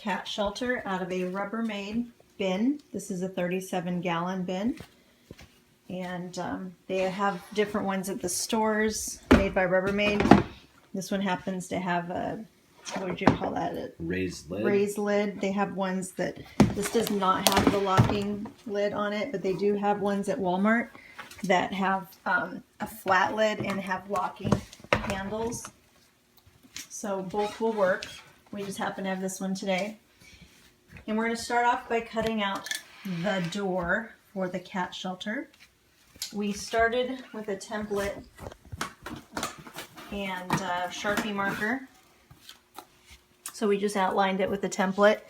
cat shelter out of a Rubbermaid bin. This is a 37-gallon bin. And they have different ones at the stores made by Rubbermaid. This one happens to have a, what would you call that? A raised lid. Raised lid. They have ones that, this does not have the locking lid on it, but they do have ones at Walmart that have a flat lid and have locking handles. So both will work. We just happen to have this one today. And we're going to start off by cutting out the door for the cat shelter. We started with a template and a Sharpie marker. So we just outlined it with a template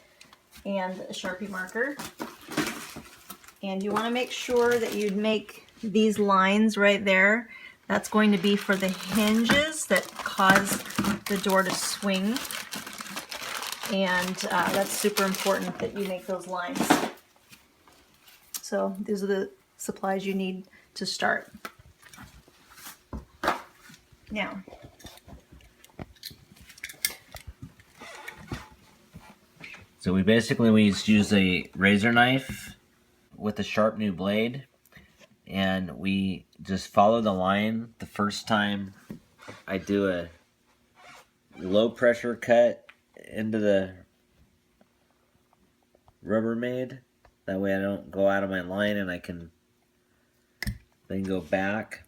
and a Sharpie marker. And you want to make sure that you'd make these lines right there. That's going to be for the hinges that cause the door to swing. And that's super important that you make those lines. So these are the supplies you need to start. Now, so we use a razor knife with a sharp new blade, and we just follow the line. The first time I do a low pressure cut into the Rubbermaid, that way I don't go out of my line, and I can then go back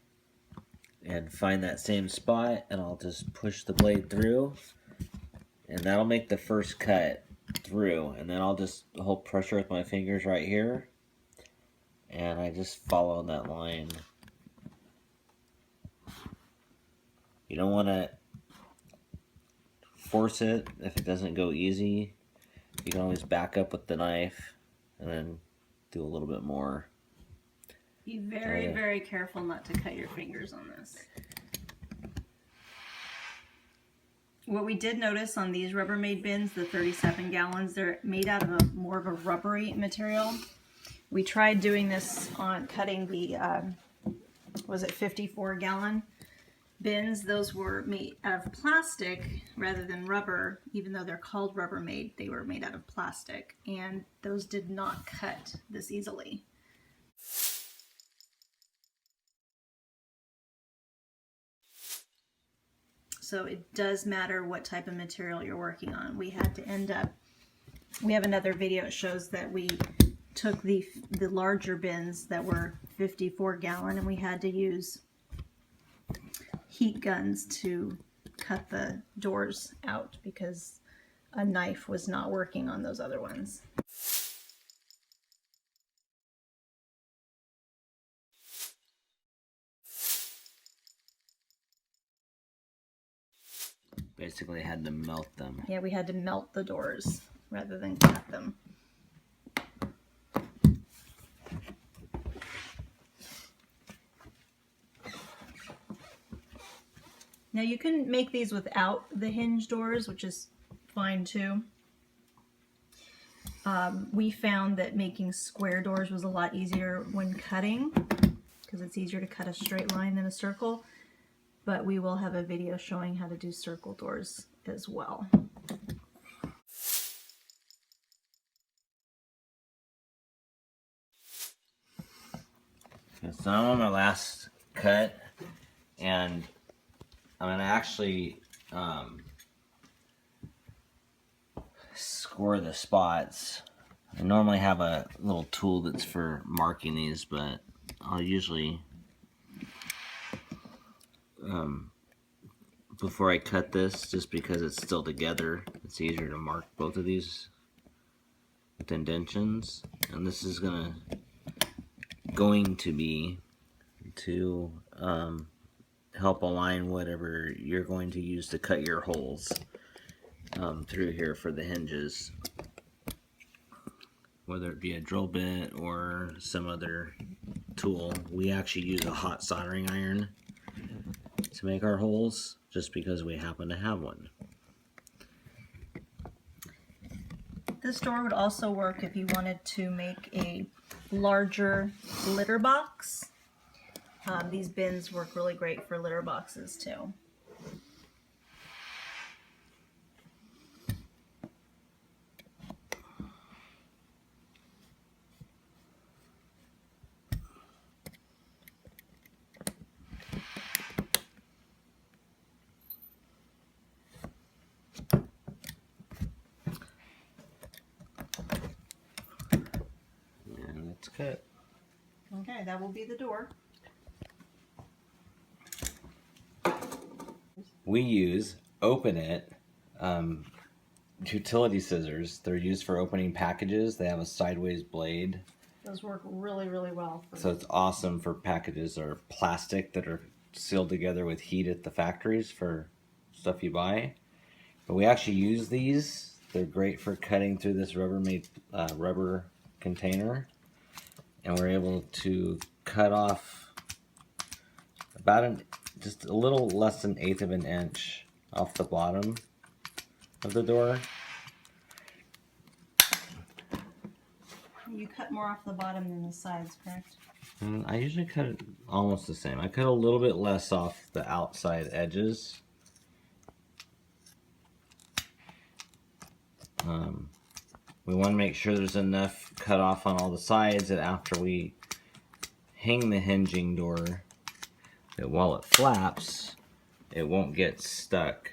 and find that same spot, and I'll just push the blade through, and that'll make the first cut through, and then I'll just hold pressure with my fingers right here, and I just follow that line. You don't want to force it if it doesn't go easy. You can always back up with the knife and then do a little bit more. be very, very careful not to cut your fingers on this. What we did notice on these Rubbermaid bins, the 37 gallons, they're made out of more of a rubbery material. We tried doing this on cutting the, was it 54-gallon bins? Those were made out of plastic rather than rubber. Even though they're called Rubbermaid, they were made out of plastic, and those did not cut this easily. So it does matter what type of material you're working on. We had to end up, we have another video that shows that we took the larger bins that were 54-gallon, and we had to use heat guns to cut the doors out because a knife was not working on those other ones. Basically, I had to melt them. Yeah, we had to melt the doors rather than cut them. Now you can make these without the hinge doors, which is fine too. We found that making square doors was a lot easier when cutting because it's easier to cut a straight line than a circle. But we will have a video showing how to do circle doors as well. So I'm on my last cut, and I'm going to actually score the spots. I normally have a little tool that's for marking these, but I'll usually, before I cut this, just because it's still together, it's easier to mark both of these with indentions. And this is going to be to help align whatever you're going to use to cut your holes through here for the hinges, whether it be a drill bit or some other tool. We actually use a hot soldering iron to make our holes just because we happen to have one. This door would also work if you wanted to make a larger litter box. These bins work really great for litter boxes too. it. Okay, that will be the door. We use Open It utility scissors. They're used for opening packages. They have a sideways blade. Those work really, really well. So it's awesome for packages that are plastic that are sealed together with heat at the factories for stuff you buy. But we actually use these. They're great for cutting through this Rubbermaid rubber container. And we're able to cut off about just a little less than 1/8 of an inch off the bottom of the door. You cut more off the bottom than the sides, correct? I usually cut it almost the same. I cut a little bit less off the outside edges. We want to make sure there's enough cut off on all the sides that after we hang the hinging door, that while it flaps, it won't get stuck.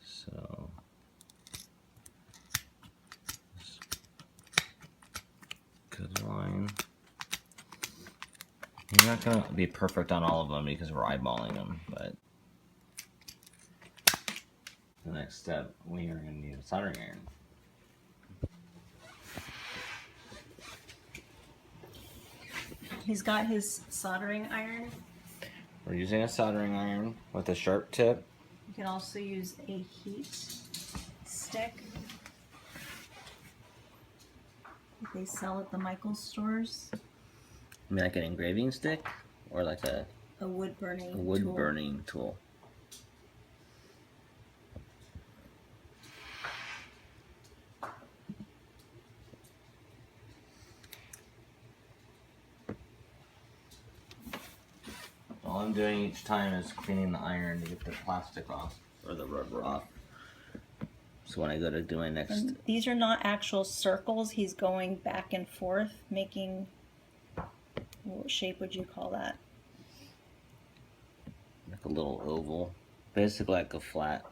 So good line. You're not going to be perfect on all of them because we're eyeballing them, but the next step, we are going to need a soldering iron. He's got his soldering iron. We're using a soldering iron with a sharp tip. You can also use a heat stick that they sell at the Michaels stores. You mean like an engraving stick? Or like a wood burning tool? All I'm doing each time is cleaning the iron to get the plastic off, or the rubber off. So when I go to do my next... And these are not actual circles. He's going back and forth, making... What shape would you call that? Like a little oval. Basically like a flat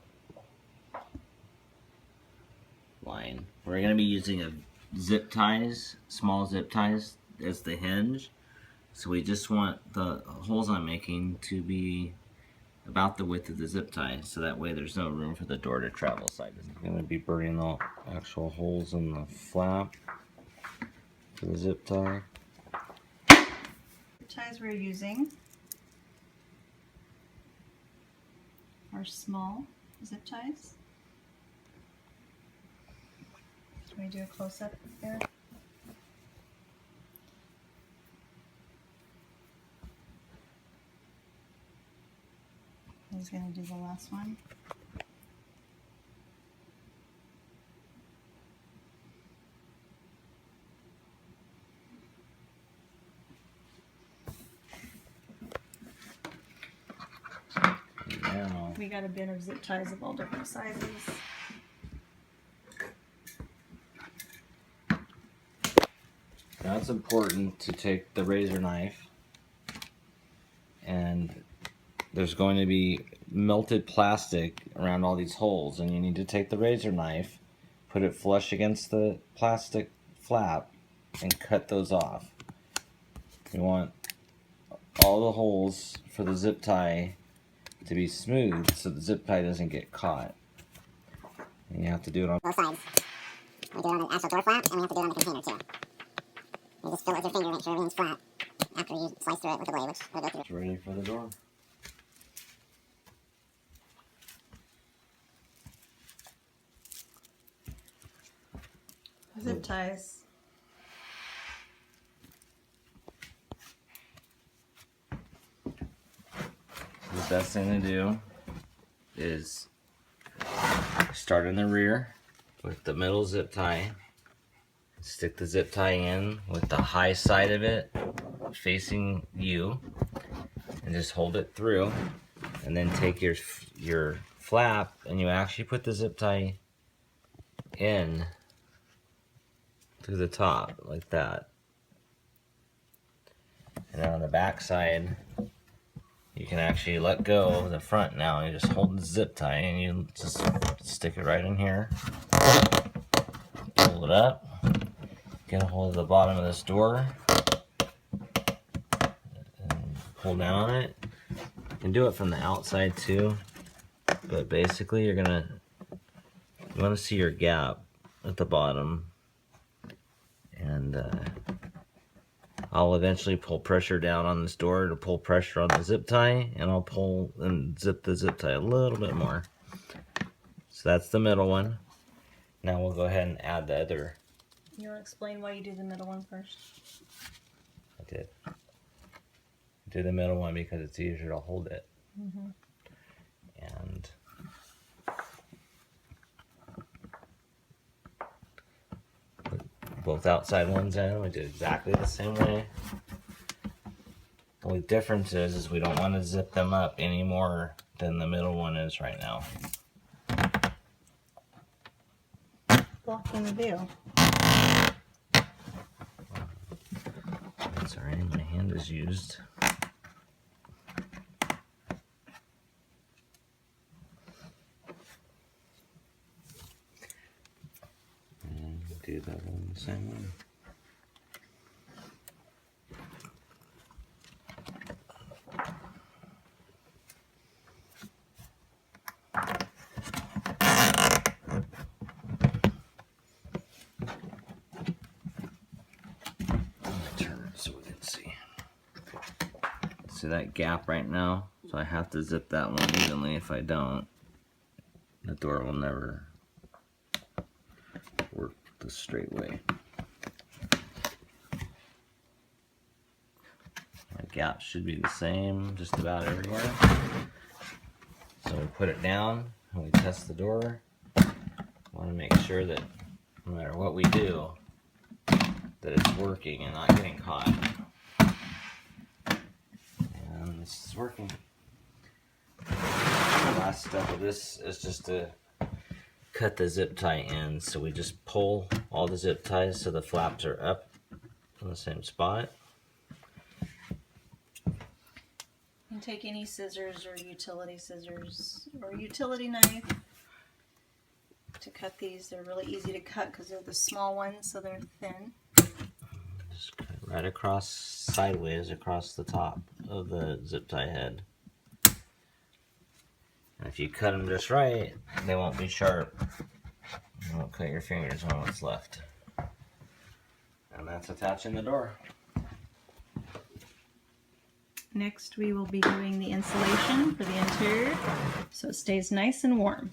line. We're going to be using zip ties, small zip ties as the hinge. So we just want the holes I'm making to be about the width of the zip tie, so that way there's no room for the door to travel side. I'm going to be burning the actual holes in the flap for the zip tie. The ties we're using are small zip ties. Can we do a close-up there? I was going to do the last one. Now, We got a bin of zip ties of all different sizes. now it's important to take the razor knife, and there's going to be melted plastic around all these holes, and you need to take the razor knife, put it flush against the plastic flap, and cut those off. You want all the holes for the zip tie to be smooth so the zip tie doesn't get caught. And you have to do it on both sides. We do it on the actual door flap, and we have to do it on the container too. You just fill it with your finger, make sure everything's flat after you slice through it with the blade, which will go through. It's ready for the door. Zip ties. The best thing to do is start in the rear with the middle zip tie. Stick the zip tie in with the high side of it facing you, and just hold it through. And then take your flap, and you actually put the zip tie in through the top like that. And then on the back side, you can actually let go of the front now. You just hold the zip tie and you just stick it right in here. Pull it up. Get a hold of the bottom of this door. And pull down on it. You can do it from the outside too. But basically you want to see your gap at the bottom. And I'll eventually pull pressure down on this door to pull pressure on the zip tie, and I'll pull and zip the zip tie a little bit more. So that's the middle one. Now we'll go ahead and add the other. You want to explain why you do the middle one first? I did. Do the middle one because it's easier to hold it. And put both outside ones in. We did exactly the same way. The only difference is we don't want to zip them up any more than the middle one is right now. Blocking the view. Sorry, my hand is used. And do that one the same way. See that gap right now? So I have to zip that one evenly. If I don't, the door will never work the straight way. The gap should be the same just about everywhere. So we put it down and we test the door. Want to make sure that no matter what we do, that it's working and not getting caught. This is working. The last step of this is just to cut the zip tie in. So we just pull all the zip ties so the flaps are up in the same spot. You can take any scissors or utility knife to cut these. They're really easy to cut because they're the small ones, so they're thin. Just cut right across, sideways across the top of the zip tie head. And if you cut them just right, they won't be sharp. You won't cut your fingers on what's left. And that's attaching the door. Next, we will be doing the insulation for the interior so it stays nice and warm.